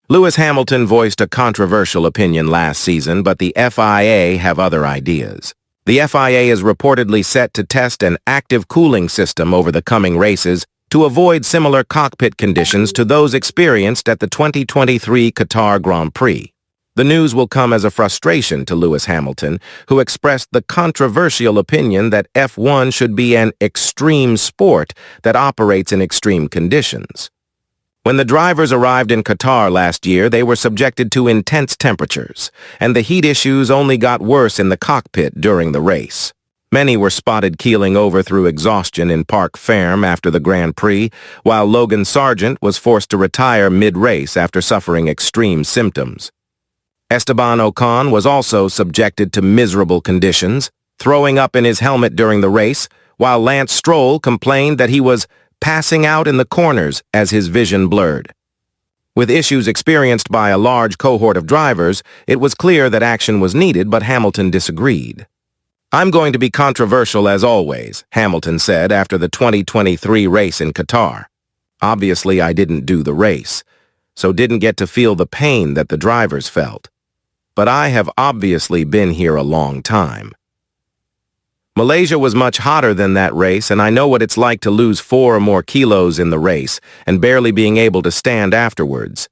Lewis Hamilton voiced a controversial opinion last season, but the FIA have other ideas. The FIA is reportedly set to test an active cooling system over the coming races to avoid similar cockpit conditions to those experienced at the 2023 Qatar Grand Prix. The news will come as a frustration to Lewis Hamilton, who expressed the controversial opinion that F1 should be an extreme sport that operates in extreme conditions. When the drivers arrived in Qatar last year, they were subjected to intense temperatures, and the heat issues only got worse in the cockpit during the race. Many were spotted keeling over through exhaustion in Parc Ferme after the Grand Prix, while Logan Sargent was forced to retire mid-race after suffering extreme symptoms. Esteban Ocon was also subjected to miserable conditions, throwing up in his helmet during the race, while Lance Stroll complained that he was passing out in the corners as his vision blurred. With issues experienced by a large cohort of drivers, it was clear that action was needed, but Hamilton disagreed. "I'm going to be controversial as always," Hamilton said after the 2023 race in Qatar. "Obviously, I didn't do the race, so didn't get to feel the pain that the drivers felt. But I have obviously been here a long time. Malaysia was much hotter than that race, and I know what it's like to lose 4 or more kilos in the race and barely being able to stand afterwards.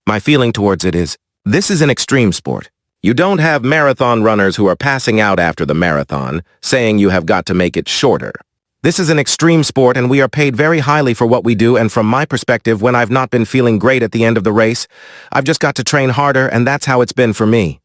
My feeling towards it is, this is an extreme sport. You don't have marathon runners who are passing out after the marathon, saying you have got to make it shorter. This is an extreme sport, and we are paid very highly for what we do, and from my perspective, when I've not been feeling great at the end of the race, I've just got to train harder, and that's how it's been for me.